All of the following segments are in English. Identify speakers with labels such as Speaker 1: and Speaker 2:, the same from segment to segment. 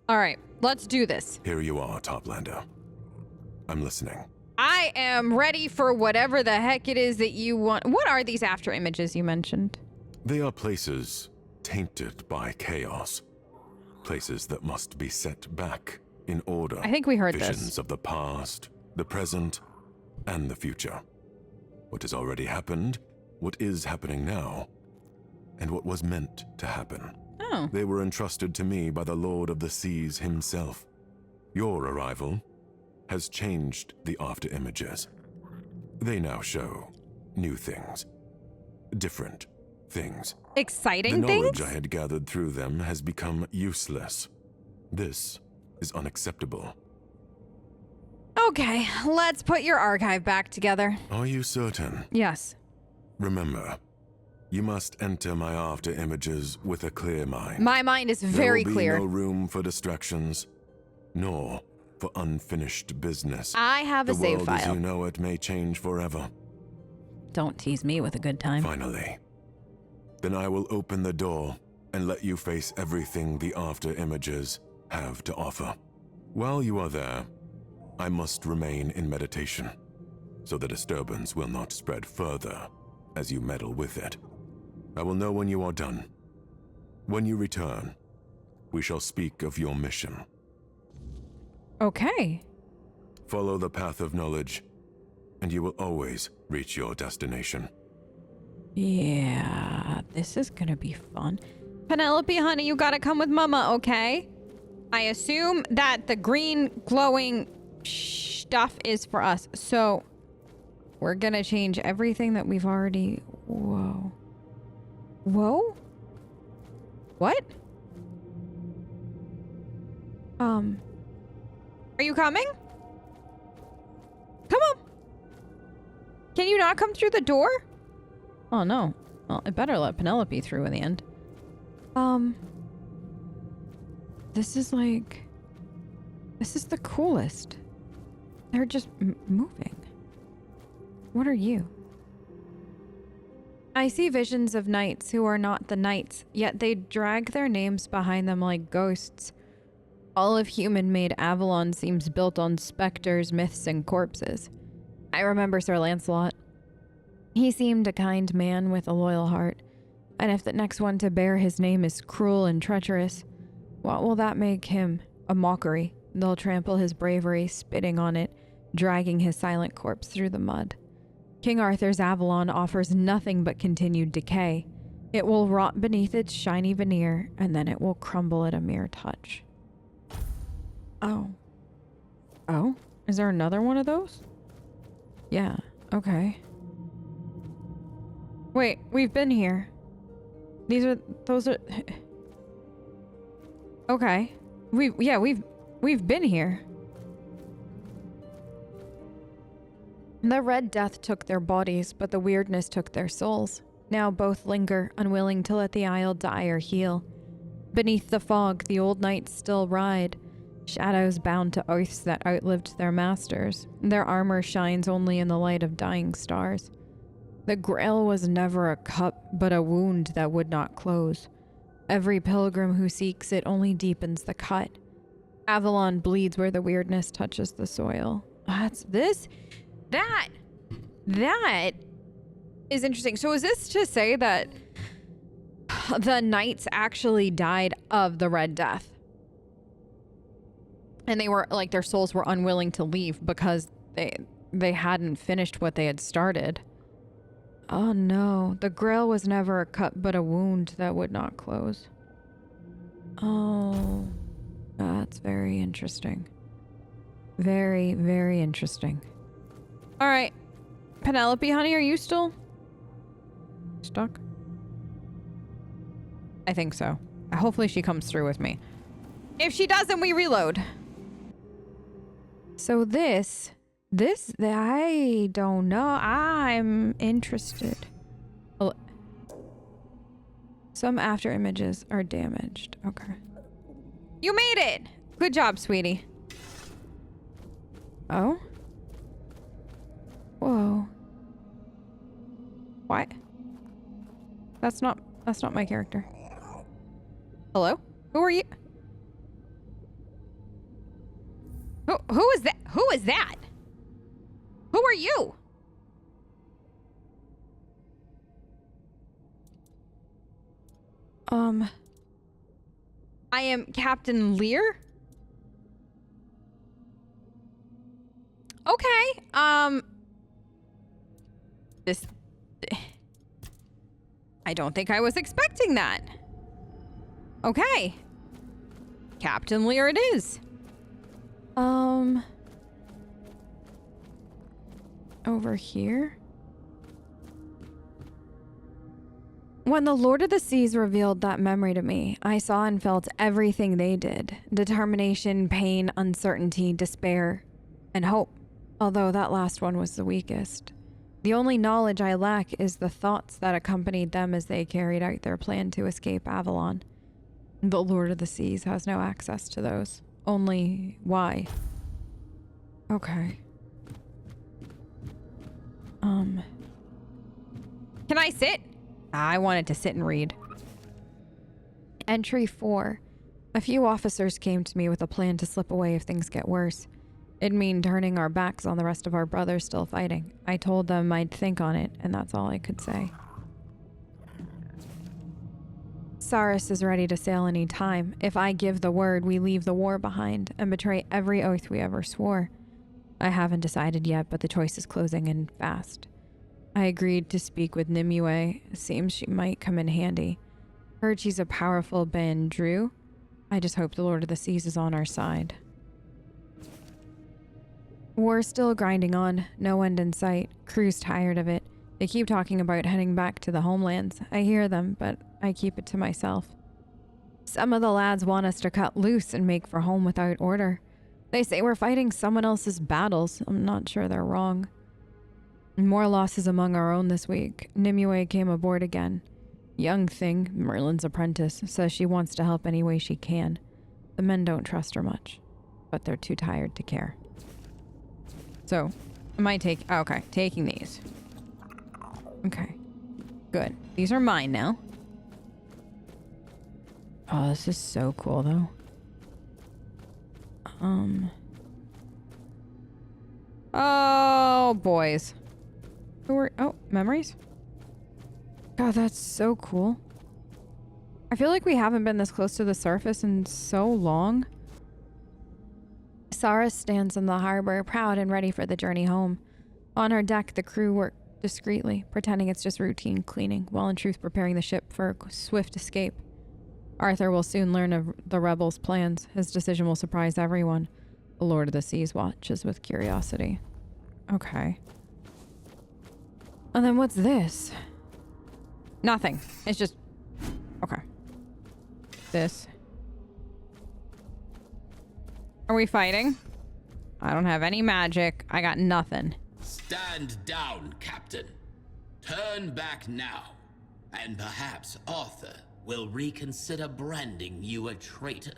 Speaker 1: All right, let's do this.
Speaker 2: Here you are, Toplander. I'm listening.
Speaker 1: I am ready for whatever the heck it is that you want. What are these after images you mentioned?
Speaker 2: They are places tainted by chaos. Places that must be set back in order.
Speaker 1: I think we heard
Speaker 2: Visions
Speaker 1: this.
Speaker 2: of the past, the present, and the future. What has already happened, what is happening now, and what was meant to happen.
Speaker 1: Oh.
Speaker 2: They were entrusted to me by the Lord of the Seas himself. Your arrival has changed the after images. They now show new things. Different things.
Speaker 1: Exciting
Speaker 2: The
Speaker 1: things?
Speaker 2: knowledge I had gathered through them has become useless. This is unacceptable.
Speaker 1: Okay, let's put your archive back together.
Speaker 2: Are you certain?
Speaker 1: Yes.
Speaker 2: Remember, you must enter my after images with a clear mind.
Speaker 1: My mind is very clear.
Speaker 2: There will be no room for distractions, nor for unfinished business.
Speaker 1: I have a save
Speaker 2: The world as
Speaker 1: file.
Speaker 2: you know it may change forever.
Speaker 1: Don't tease me with a good time.
Speaker 2: Finally. Then I will open the door and let you face everything the after images have to offer. While you are there, I must remain in meditation, so the disturbance will not spread further as you meddle with it. I will know when you are done. When you return, we shall speak of your mission.
Speaker 1: Okay.
Speaker 2: Follow the path of knowledge, and you will always reach your destination.
Speaker 1: Yeah, this is gonna be fun. Penelope, honey, you gotta come with Mama, okay? I assume that the green glowing stuff is for us, so we're gonna change everything that we've already... Whoa. Whoa? What? Are you coming? Come on. Can you not come through the door? Oh, no. Well, I better let Penelope through in the end. This is like... This is the coolest. They're just moving. What are you? I see visions of knights who are not the knights, yet they drag their names behind them like ghosts. All of human-made Avalon seems built on specters, myths, and corpses. I remember Sir Lancelot. He seemed a kind man with a loyal heart, and if the next one to bear his name is cruel and treacherous, what will that make him? A mockery. They'll trample his bravery, spitting on it, dragging his silent corpse through the mud. King Arthur's Avalon offers nothing but continued decay. It will rot beneath its shiny veneer, and then it will crumble at a mere touch. Oh. Oh? Is there another one of those? Yeah, okay. Wait, we've been here. Those are... Okay. We've been here. The Red Death took their bodies, but the weirdness took their souls. Now both linger, unwilling to let the isle die or heal. Beneath the fog, the old knights still ride, shadows bound to oaths that outlived their masters. Their armor shines only in the light of dying stars. The Grail was never a cup, but a wound that would not close. Every pilgrim who seeks it only deepens the cut. Avalon bleeds where the weirdness touches the soil. That is interesting. So is this to say that the knights actually died of the Red Death? And they were, like, their souls were unwilling to leave because they hadn't finished what they had started. Oh no, the Grail was never a cut but a wound that would not close. Oh, that's very interesting. Very, very interesting. All right, Penelope, honey, are you still stuck? I think so. Hopefully she comes through with me. If she doesn't, we reload. So this, I don't know. I'm interested. Well, some after images are damaged. Okay. You made it! Good job, sweetie. Oh? Whoa. What? That's not my character. Hello? Who are you? Who is that? Who is that? Who are you? I am Captain Lear? Okay, this... I don't think I was expecting that. Okay. Captain Lear it is. Over here? When the Lord of the Seas revealed that memory to me, I saw and felt everything they did. Determination, pain, uncertainty, despair, and hope. Although that last one was the weakest. The only knowledge I lack is the thoughts that accompanied them as they carried out their plan to escape Avalon. The Lord of the Seas has no access to those. Only why. Okay. Can I sit? I wanted to sit and read. Entry 4. A few officers came to me with a plan to slip away if things get worse. It'd mean turning our backs on the rest of our brothers still fighting. I told them I'd think on it, and that's all I could say. Sarras is ready to sail any time. If I give the word, we leave the war behind and betray every oath we ever swore. I haven't decided yet, but the choice is closing in fast. I agreed to speak with Nimue. Seems she might come in handy. Heard she's a powerful Bandrew. I just hope the Lord of the Seas is on our side. War's still grinding on. No end in sight. Crew's tired of it. They keep talking about heading back to the homelands. I hear them, but I keep it to myself. Some of the lads want us to cut loose and make for home without order. They say we're fighting someone else's battles. I'm not sure they're wrong. More losses among our own this week. Nimue came aboard again. Young thing, Merlin's apprentice, says she wants to help any way she can. The men don't trust her much, but they're too tired to care. So, okay, taking these. Okay, good. These are mine now. Oh, this is so cool, though. Oh, boys. Memories? God, that's so cool. I feel like we haven't been this close to the surface in so long. Sarras stands in the harbor, proud and ready for the journey home. On her deck, the crew work discreetly, pretending it's just routine cleaning, while in truth preparing the ship for a swift escape. Arthur will soon learn of the rebels' plans. His decision will surprise everyone. The Lord of the Seas watches with curiosity. Okay. And then what's this? Nothing. It's just... Okay. This. Are we fighting? I don't have any magic. I got nothing.
Speaker 3: Stand down, Captain. Turn back now, and perhaps Arthur will reconsider branding you a traitor.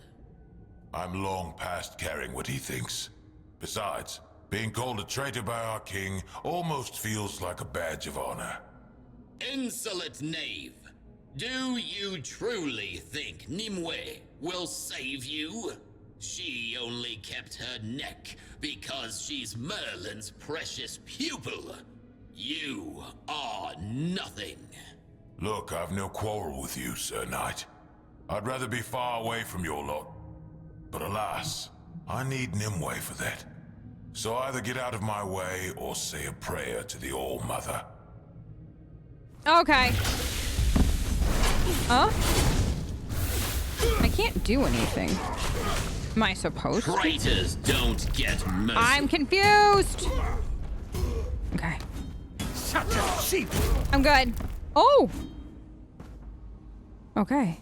Speaker 4: I'm long past caring what he thinks. Besides, being called a traitor by our king almost feels like a badge of honor.
Speaker 3: Insolent knave! Do you truly think Nimue will save you? She only kept her neck because she's Merlin's precious pupil. You are nothing.
Speaker 4: Look, I've no quarrel with you, Sir Knight. I'd rather be far away from your lot. But alas, I need Nimue for that. So either get out of my way or say a prayer to the All-Mother.
Speaker 1: Okay. Huh? I can't do anything. Am I supposed to?
Speaker 3: Traitors don't get mercy.
Speaker 1: I'm confused! Okay.
Speaker 5: Such a sheep!
Speaker 1: I'm good. Oh! Okay.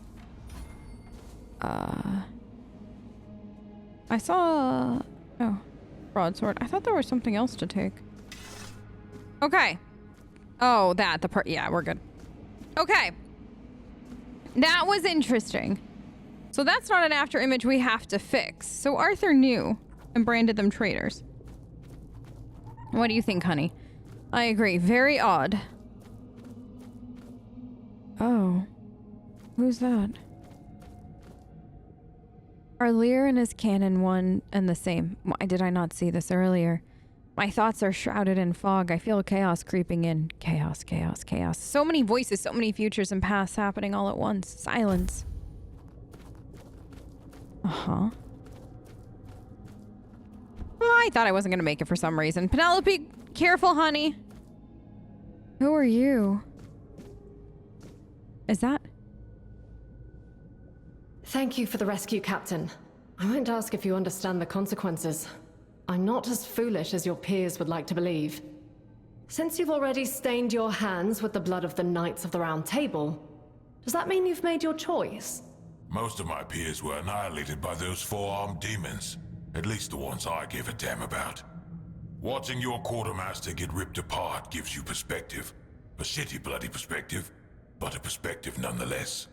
Speaker 1: I saw... Oh. Broadsword. I thought there was something else to take. Okay. Oh, yeah, we're good. Okay. That was interesting. So that's not an after image we have to fix. So Arthur knew and branded them traitors. What do you think, honey? I agree. Very odd. Oh. Who's that? Are Lear and his canon one and the same? Why did I not see this earlier? My thoughts are shrouded in fog. I feel chaos creeping in. Chaos, chaos, chaos. So many voices, so many futures and pasts happening all at once. Silence. Uh-huh. Oh, I thought I wasn't going to make it for some reason. Penelope, careful, honey. Who are you? Is that...
Speaker 6: Thank you for the rescue, Captain. I won't ask if you understand the consequences. I'm not as foolish as your peers would like to believe. Since you've already stained your hands with the blood of the Knights of the Round Table, does that mean you've made your choice?
Speaker 4: Most of my peers were annihilated by those four-armed demons. At least the ones I give a damn about. Watching your quartermaster get ripped apart gives you perspective. A shitty bloody perspective, but a perspective nonetheless.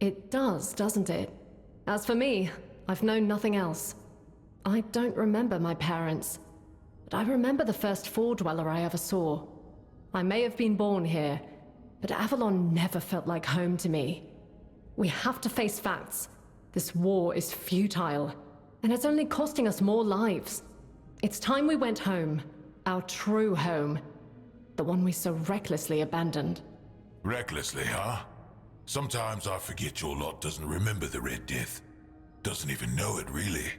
Speaker 6: It does, doesn't it? As for me, I've known nothing else. I don't remember my parents, but I remember the first Four-Dweller I ever saw. I may have been born here, but Avalon never felt like home to me. We have to face facts. This war is futile, and it's only costing us more lives. It's time we went home. Our true home. The one we so recklessly abandoned.
Speaker 4: Recklessly, huh? Sometimes I forget your lot doesn't remember the Red Death. Doesn't even know it, really.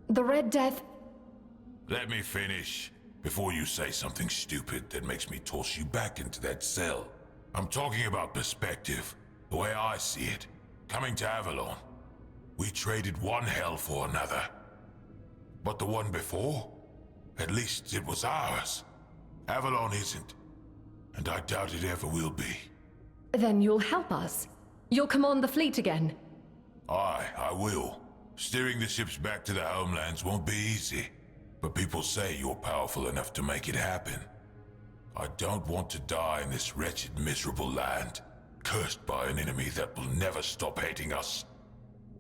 Speaker 6: The Red Death...
Speaker 4: Let me finish, before you say something stupid that makes me toss you back into that cell. I'm talking about perspective, the way I see it. Coming to Avalon, we traded one hell for another. But the one before, at least it was ours. Avalon isn't, and I doubt it ever will be.
Speaker 6: Then you'll help us. You'll command the fleet again.
Speaker 4: Aye, I will. Steering the ships back to the homelands won't be easy, but people say you're powerful enough to make it happen. I don't want to die in this wretched, miserable land, cursed by an enemy that will never stop hating us.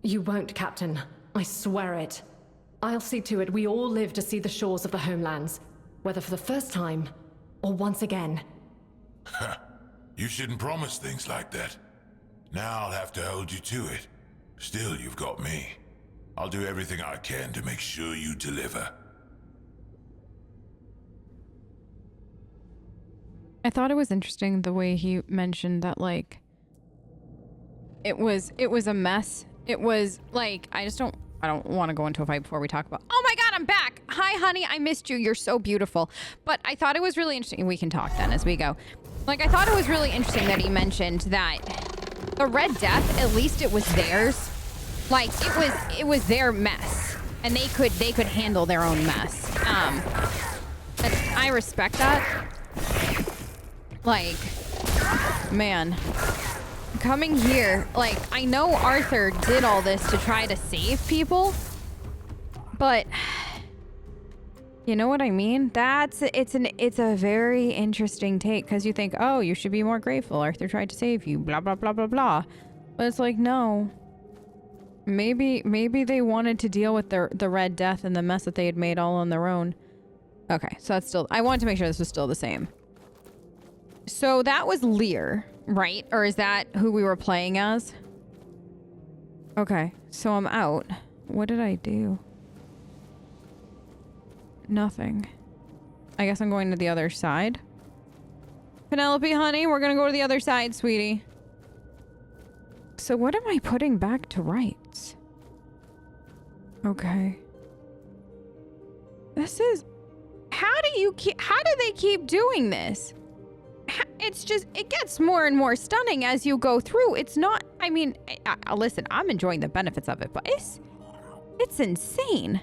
Speaker 6: You won't, Captain. I swear it. I'll see to it we all live to see the shores of the homelands, whether for the first time, or once again.
Speaker 4: You shouldn't promise things like that. Now I'll have to hold you to it. Still, you've got me. I'll do everything I can to make sure you deliver.
Speaker 1: I thought it was interesting the way he mentioned that, like, it was a mess. It was like, I don't want to go into a fight before we talk about, oh my God, I'm back. Hi, honey. I missed you. You're so beautiful. But I thought it was really interesting. We can talk then as we go. Like, I thought it was really interesting that he mentioned that the Red Death, at least it was theirs. Like, it was their mess, and they could handle their own mess. And I respect that. Like, man, coming here, like, I know Arthur did all this to try to save people, but you know what I mean? It's a very interesting take, because you think, oh, you should be more grateful. Arthur tried to save you, blah, blah, blah, blah, blah. But it's like, no. Maybe they wanted to deal with the Red Death and the mess that they had made all on their own. Okay, so that's still... I wanted to make sure this was still the same. So that was Lear, right? Or is that who we were playing as? Okay, so I'm out. What did I do? Nothing. I guess I'm going to the other side. Penelope, honey, we're gonna go to the other side, sweetie. So what am I putting back to rights? Okay. This is... How do they keep doing this? It's just, it gets more and more stunning as you go through. It's not, I mean, listen, I'm enjoying the benefits of it, but it's insane.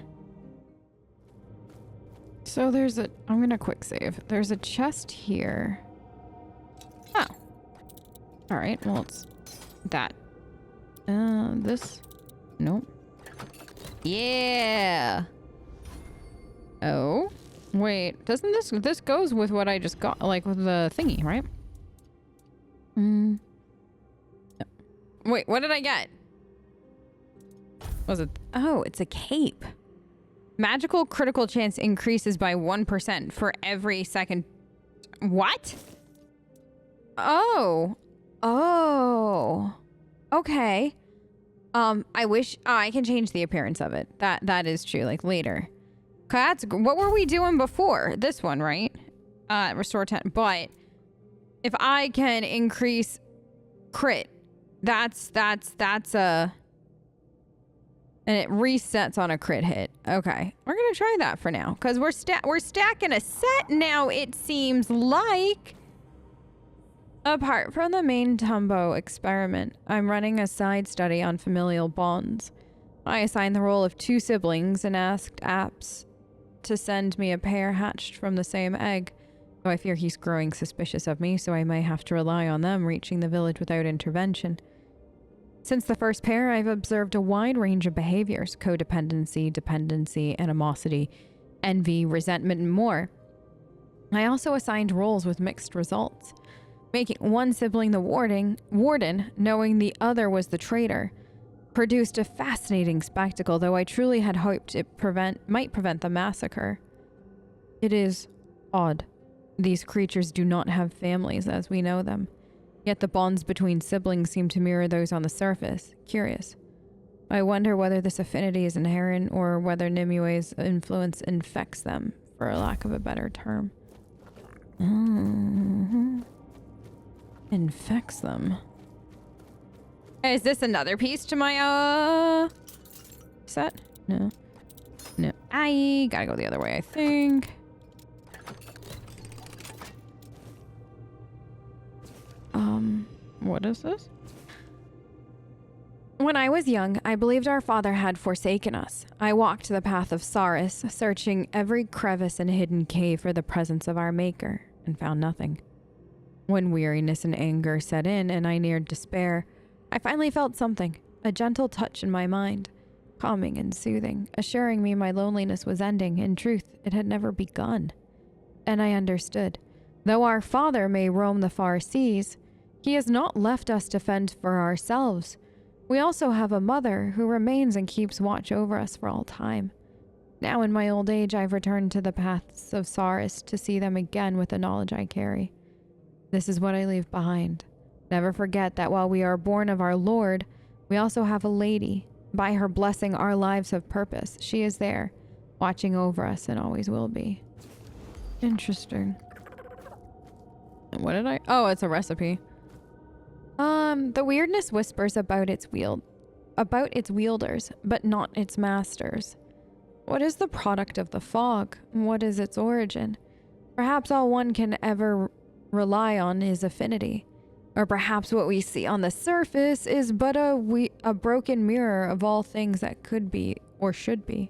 Speaker 1: So there's a, I'm gonna quick save. There's a chest here. Oh. All right, well, it's that. This, nope. Yeah. Oh. Wait, doesn't this goes with what I just got, like with the thingy, right? Wait, what did I get? Was it? Oh, it's a cape. Magical critical chance increases by 1% for every second. What? Oh. Oh. Okay. I wish I can change the appearance of it. That is true, like later. What were we doing before? This one, right? Restore 10. But if I can increase crit, that's a... And it resets on a crit hit. Okay. We're going to try that for now. Because we're stacking a set now, it seems like. Apart from the main Tumbo experiment, I'm running a side study on familial bonds. I assigned the role of 2 siblings and asked Apps to send me a pair hatched from the same egg. Though I fear he's growing suspicious of me, so I may have to rely on them reaching the village without intervention. Since the first pair, I've observed a wide range of behaviors: codependency, dependency, animosity, envy, resentment, and more. I also assigned roles with mixed results, making one sibling the warden, knowing the other was the traitor. Produced a fascinating spectacle, though I truly had hoped it might prevent the massacre. It is odd. These creatures do not have families as we know them. Yet the bonds between siblings seem to mirror those on the surface. Curious. I wonder whether this affinity is inherent or whether Nimue's influence infects them, for a lack of a better term. Infects them. Is this another piece to my, set? No. No. I gotta go the other way, I think. What is this? When I was young, I believed our father had forsaken us. I walked the path of Sarras, searching every crevice and hidden cave for the presence of our maker, and found nothing. When weariness and anger set in and I neared despair, I finally felt something, a gentle touch in my mind, calming and soothing, assuring me my loneliness was ending. In truth, it had never begun. And I understood. Though our father may roam the far seas, he has not left us to fend for ourselves. We also have a mother who remains and keeps watch over us for all time. Now in my old age, I've returned to the paths of Sarras to see them again with the knowledge I carry. This is what I leave behind. Never forget that while we are born of our Lord, we also have a lady. By her blessing, our lives have purpose. She is there, watching over us and always will be. Interesting. What did I... Oh, it's a recipe. The weirdness whispers about its wielders, but not its masters. What is the product of the fog? What is its origin? Perhaps all one can ever rely on is affinity. Or perhaps what we see on the surface is but a broken mirror of all things that could be or should be.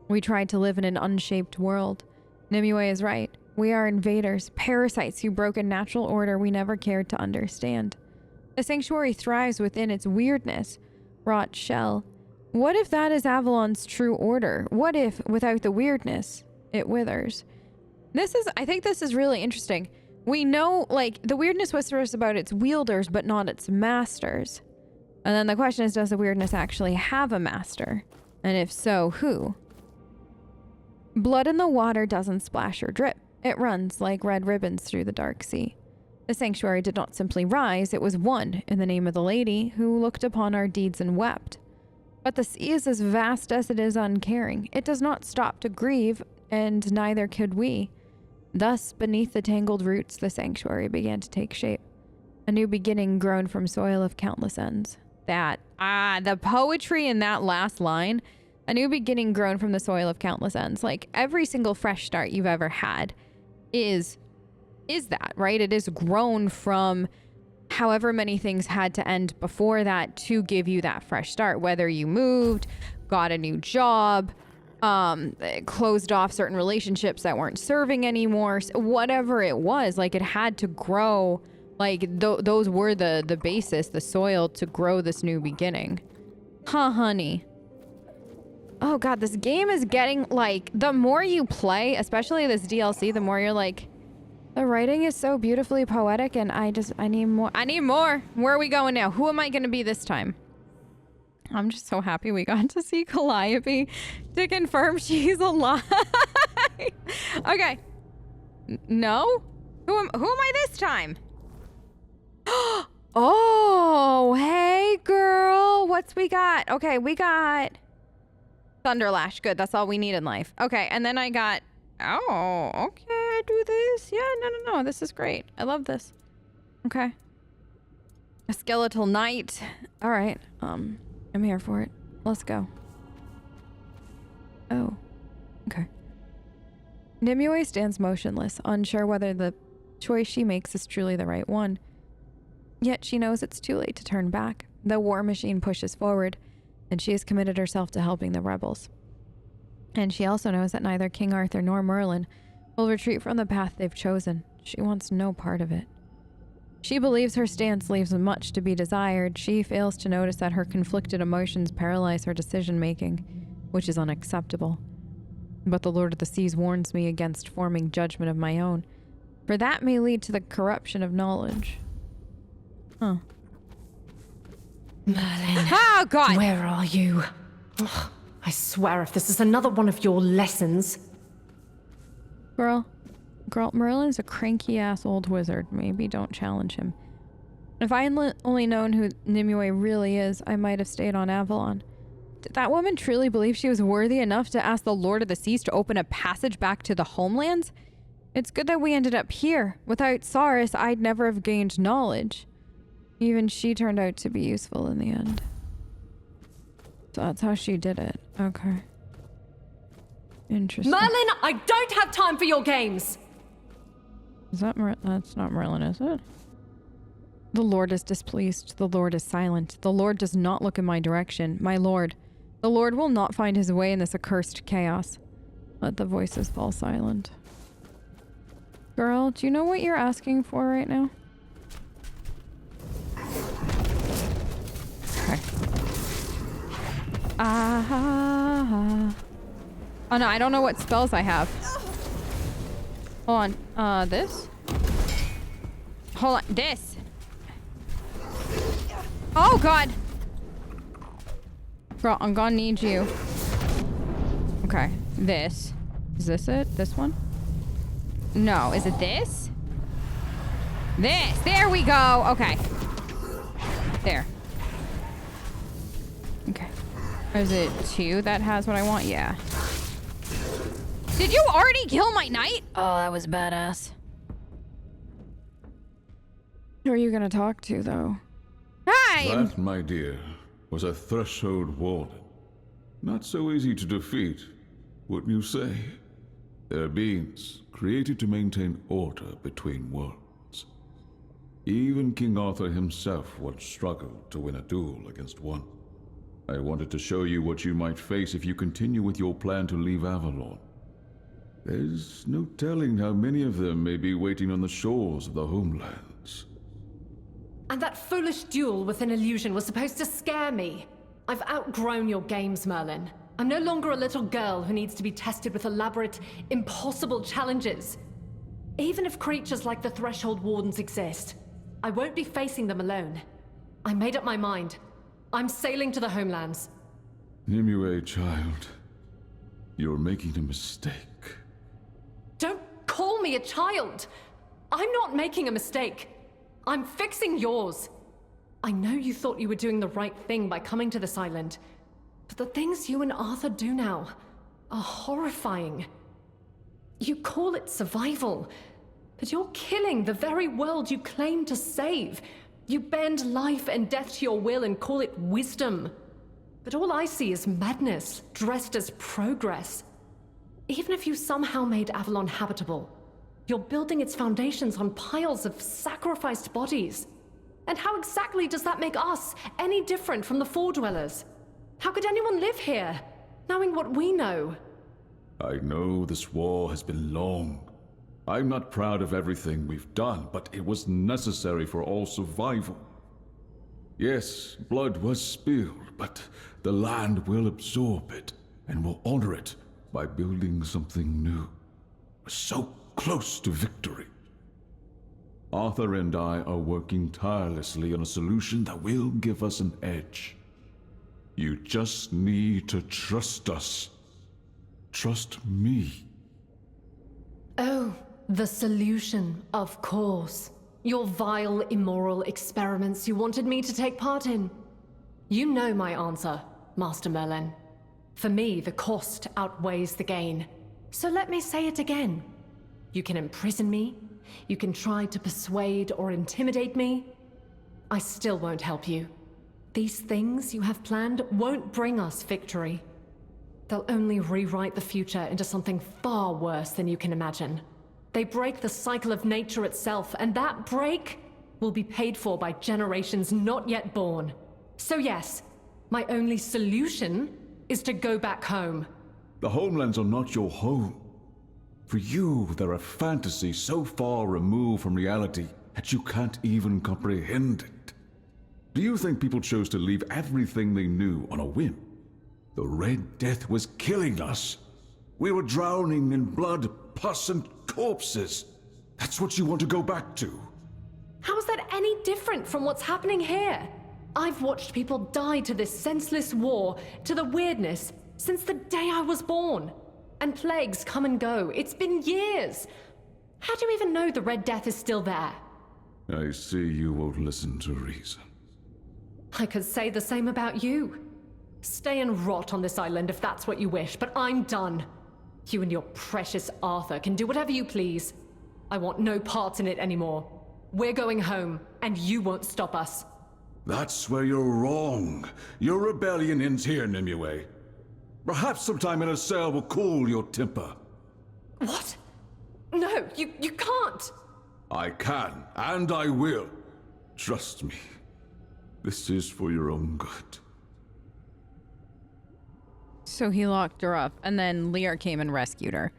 Speaker 1: We tried to live in an unshaped world. Nimue is right. We are invaders, parasites who broke a natural order we never cared to understand. The sanctuary thrives within its weirdness, wrought shell. What if that is Avalon's true order? What if, without the weirdness, it withers? I think this is really interesting. We know, like, the weirdness whispers about its wielders, but not its masters. And then the question is, does the weirdness actually have a master? And if so, who? Blood in the water doesn't splash or drip. It runs like red ribbons through the dark sea. The sanctuary did not simply rise, it was won in the name of the lady who looked upon our deeds and wept. But the sea is as vast as it is uncaring. It does not stop to grieve, and neither could we. Thus, beneath the tangled roots, the sanctuary began to take shape. A new beginning grown from soil of countless ends. The poetry in that last line. A new beginning grown from the soil of countless ends. Like, every single fresh start you've ever had is that, right? It is grown from however many things had to end before that to give you that fresh start. Whether you moved, got a new job, closed off certain relationships that weren't serving anymore, whatever it was, like, it had to grow. Like, those were the basis, the soil to grow this new beginning. Huh, honey? Oh god, this game is getting, like, the more you play, especially this DLC, the more you're like, the writing is so beautifully poetic and I need more. I need more. Where are we going now? Who am I going to be this time? I'm just so happy we got to see Calliope to confirm she's alive. Okay. No? Who am I this time? Oh, hey, girl. What's we got? Okay, we got Thunderlash. Good. That's all we need in life. Okay, and then I got... Oh, okay. I do this. Yeah, no. This is great. I love this. Okay. A skeletal knight. All right. I'm here for it. Let's go. Oh. Okay. Nimue stands motionless, unsure whether the choice she makes is truly the right one. Yet she knows it's too late to turn back. The war machine pushes forward, and she has committed herself to helping the rebels. And she also knows that neither King Arthur nor Merlin will retreat from the path they've chosen. She wants no part of it. She believes her stance leaves much to be desired. She fails to notice that her conflicted emotions paralyze her decision-making, which is unacceptable. But the Lord of the Seas warns me against forming judgment of my own, for that may lead to the corruption of knowledge. Huh.
Speaker 6: Merlin.
Speaker 1: Oh, God!
Speaker 6: Where are you? Ugh, I swear if this is another one of your lessons...
Speaker 1: Girl, Merlin's a cranky-ass old wizard. Maybe don't challenge him. If I had only known who Nimue really is, I might have stayed on Avalon. Did that woman truly believe she was worthy enough to ask the Lord of the Seas to open a passage back to the homelands? It's good that we ended up here. Without Sarras, I'd never have gained knowledge. Even she turned out to be useful in the end. So that's how she did it. Okay. Interesting.
Speaker 6: Merlin, I don't have time for your games!
Speaker 1: Is that that's not Merlin, is it? The Lord is displeased. The Lord is silent. The Lord does not look in my direction. My Lord. The Lord will not find his way in this accursed chaos. Let the voices fall silent. Girl, do you know what you're asking for right now? Okay. Oh no, I don't know what spells I have. Hold on. This? Hold on. This. Oh, God. Girl, I'm gonna need you. Okay. This. Is this it? This one? No. Is it this? This. There we go. Okay. There. Okay. Is it 2 that has what I want? Yeah. Did you already kill my knight? Oh, that was badass. Who are you gonna talk to, though? Hi!
Speaker 7: That, my dear, was a threshold warden. Not so easy to defeat, wouldn't you say? They're beings created to maintain order between worlds. Even King Arthur himself once struggled to win a duel against one. I wanted to show you what you might face if you continue with your plan to leave Avalon. There's no telling how many of them may be waiting on the shores of the homelands.
Speaker 6: And that foolish duel with an illusion was supposed to scare me. I've outgrown your games, Merlin. I'm no longer a little girl who needs to be tested with elaborate, impossible challenges. Even if creatures like the Threshold Wardens exist, I won't be facing them alone. I made up my mind. I'm sailing to the homelands.
Speaker 7: Nimue, child, you're making a mistake.
Speaker 6: Don't call me a child! I'm not making a mistake. I'm fixing yours. I know you thought you were doing the right thing by coming to this island, but the things you and Arthur do now are horrifying. You call it survival, but you're killing the very world you claim to save. You bend life and death to your will and call it wisdom. But all I see is madness, dressed as progress. Even if you somehow made Avalon habitable, you're building its foundations on piles of sacrificed bodies. And how exactly does that make us any different from the Four Dwellers? How could anyone live here, knowing what we know?
Speaker 7: I know this war has been long. I'm not proud of everything we've done, but it was necessary for all survival. Yes, blood was spilled, but the land will absorb it and will honor it by building something new. We're so close to victory. Arthur and I are working tirelessly on a solution that will give us an edge. You just need to trust us. Trust me.
Speaker 6: Oh, the solution, of course. Your vile, immoral experiments you wanted me to take part in. You know my answer, Master Merlin. For me, the cost outweighs the gain. So let me say it again. You can imprison me, you can try to persuade or intimidate me. I still won't help you. These things you have planned won't bring us victory. They'll only rewrite the future into something far worse than you can imagine. They break the cycle of nature itself, and that break will be paid for by generations not yet born. So yes, my only solution is to go back home.
Speaker 7: The homelands are not your home. For you, they're a fantasy so far removed from reality that you can't even comprehend it. Do you think people chose to leave everything they knew on a whim? The Red Death was killing us. We were drowning in blood, pus, and corpses. That's what you want to go back to?
Speaker 6: How is that any different from what's happening here? I've watched people die to this senseless war, to the weirdness, since the day I was born. And plagues come and go. It's been years. How do you even know the Red Death is still there?
Speaker 7: I see you won't listen to reason.
Speaker 6: I could say the same about you. Stay and rot on this island if that's what you wish, but I'm done. You and your precious Arthur can do whatever you please. I want no parts in it anymore. We're going home, and you won't stop us.
Speaker 7: That's where you're wrong. Your rebellion ends here, Nimue. Perhaps sometime in a cell will cool your temper.
Speaker 6: What? No, you can't!
Speaker 7: I can, and I will. Trust me. This is for your own good.
Speaker 1: So he locked her up, and then Lear came and rescued her.